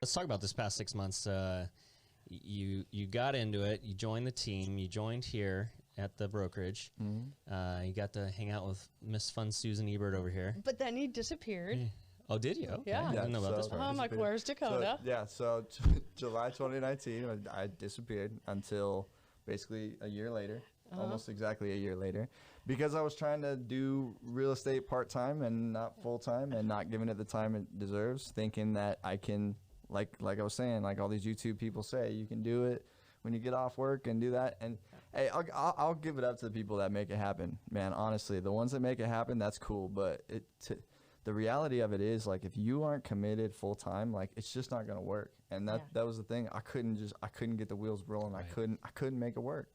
Let's talk about this past 6 months. You got into it. You joined the team. You joined here at the brokerage. You got to hang out with Miss Fun Susan Ebert over here. But then he disappeared. Oh, did you? Okay. Yeah. I didn't know about this part. I'm like, where's Dakota? So July 2019, I disappeared until basically a year later, almost exactly a year later, because I was trying to do real estate part-time and not full-time and not giving it the time it deserves, thinking that I can, like I was saying, like all these YouTube people say, you can do it when you get off work and do that. And hey, I'll give it up to the people that make it happen, man. Honestly, the ones that make it happen, that's cool. But the reality of it is, like, if you aren't committed full time, like, it's just not gonna work. And that was the thing. I couldn't get the wheels rolling. Right. I couldn't make it work.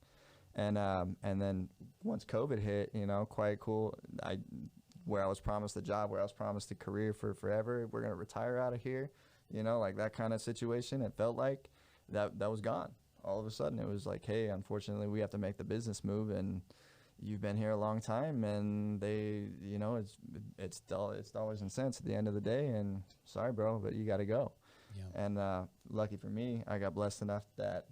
And then once COVID hit, quite cool. Where I was promised a job, where I was promised a career for forever. We're gonna retire out of here, like that kind of situation. It felt like that was gone. All of a sudden, it was like, hey, unfortunately, we have to make the business move, and you've been here a long time, and they, it's dollars and cents at the end of the day, and sorry, bro, but you got to go. Yeah. And lucky for me, I got blessed enough that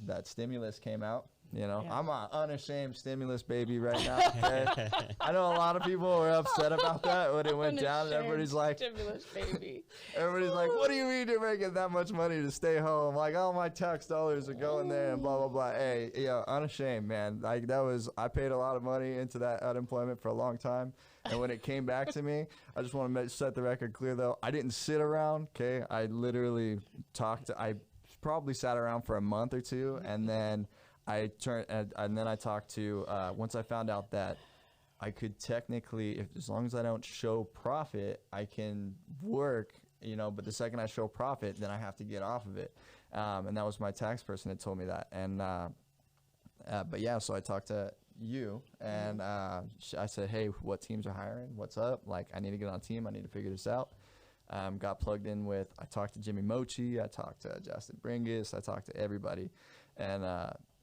that stimulus came out. I'm an unashamed stimulus baby right now. Okay? I know a lot of people were upset about that when it went down, and everybody's like, stimulus baby. Everybody's like, what do you mean you're making that much money to stay home? Like, all my tax dollars are going there and blah, blah, blah. Hey, unashamed, man. Like, I paid a lot of money into that unemployment for a long time. And when it came back to me, I just want to set the record clear, though. I didn't sit around, okay? I literally I probably sat around for a month or two, and then I talked to, once I found out that I could technically, as long as I don't show profit, I can work, but the second I show profit, then I have to get off of it. And that was my tax person that told me that. And, but yeah, so I talked to you, and I said, hey, what teams are hiring? What's up? Like, I need to get on a team. I need to figure this out. Got plugged in with, I talked to Jimmy Mochi, I talked to Justin Bringus, I talked to everybody.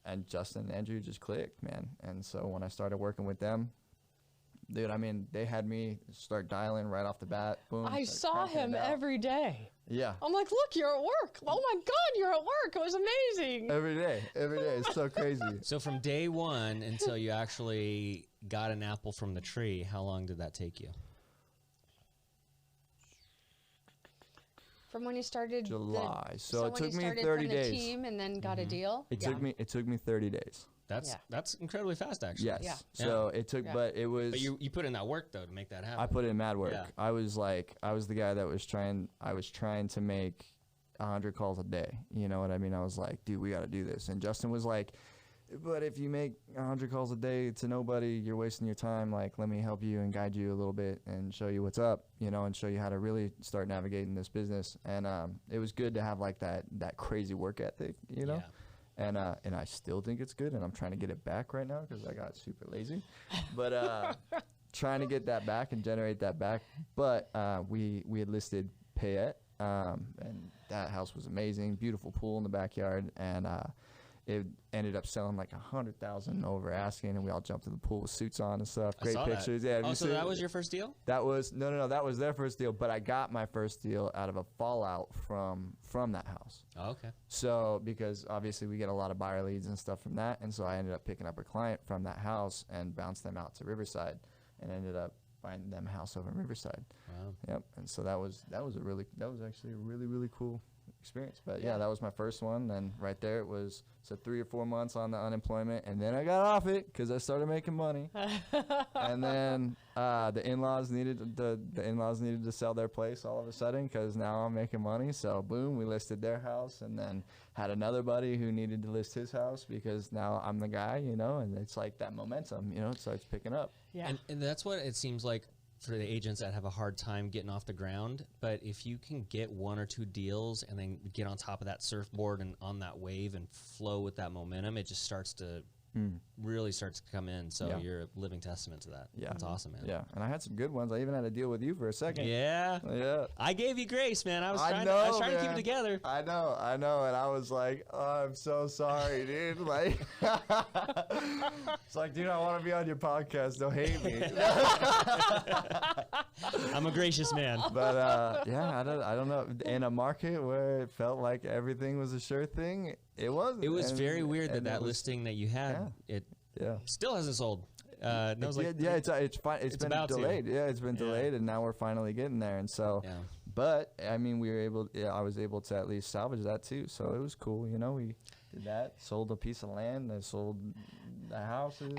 And Justin and Andrew just clicked, man. And so when I started working with them, dude, I mean, they had me start dialing right off the bat. Boom. I saw him every day. Yeah. I'm like, look, you're at work. Oh my God, you're at work. It was amazing. Every day. It's so crazy. So from day one until you actually got an apple from the tree, how long did that take you? From when you started July. So it took me 30 days. The team and then got a deal. It took me 30 days. That's incredibly fast, actually. Yes. Yeah. So it took, but it was. But you put in that work though to make that happen. I put in mad work. Yeah. I was the guy that was trying. I was trying to make 100 calls a day. You know what I mean? I was like, dude, we got to do this. And Justin was like, but if you make 100 calls a day to nobody, you're wasting your time. Like, let me help you and guide you a little bit and show you what's up, and show you how to really start navigating this business. And it was good to have like that crazy work ethic, Yeah. And I still think it's good, and I'm trying to get it back right now because I got super lazy. But trying to get that back and generate that back. But we had listed Payette, and that house was amazing, beautiful pool in the backyard, and it ended up selling like 100,000 over asking, and we all jumped in the pool with suits on and stuff. Great pictures. That. Yeah. So that was your first deal? That was no. That was their first deal, but I got my first deal out of a fallout from that house. Oh, okay. So because obviously we get a lot of buyer leads and stuff from that, and so I ended up picking up a client from that house and bounced them out to Riverside, and ended up finding them a house over in Riverside. Wow. Yep. And so that was actually a really, really cool experience. But yeah, that was my first one, and right there it was 3 or 4 months on the unemployment, and then I got off it because I started making money. And then the in-laws needed to sell their place all of a sudden because now I'm making money. So boom, we listed their house, and then had another buddy who needed to list his house because now I'm the guy, and it's like that momentum, it starts picking up. Yeah. And that's what it seems like for the agents that have a hard time getting off the ground. But if you can get 1 or 2 deals and then get on top of that surfboard and on that wave and flow with that momentum, it just starts to really starts to come in. So Yeah. you're a living testament to that. Yeah. That's awesome, man. Yeah, and I had some good ones. I even had to deal with you for a second. Yeah. Yeah. I gave you grace, man. I was I trying, know, I was trying to keep it man. together. I know, and I was like, "Oh, I'm so sorry, dude." Like, it's like, dude, I want to be on your podcast. Don't hate me. I'm a gracious man. But yeah, I don't know. In a market where it felt like everything was a sure thing, it wasn't. It was And- very weird and that it was- listing that you had, it Yeah. still hasn't sold. And I was like, yeah, it's fine. It's been about to. delayed. Yeah, it's been Yeah. delayed, and now we're finally getting there. And so, yeah. but I mean, we were able. Yeah, I was able to at least salvage that too. So it was cool. You know, we did that. Sold a piece of land. I sold the houses.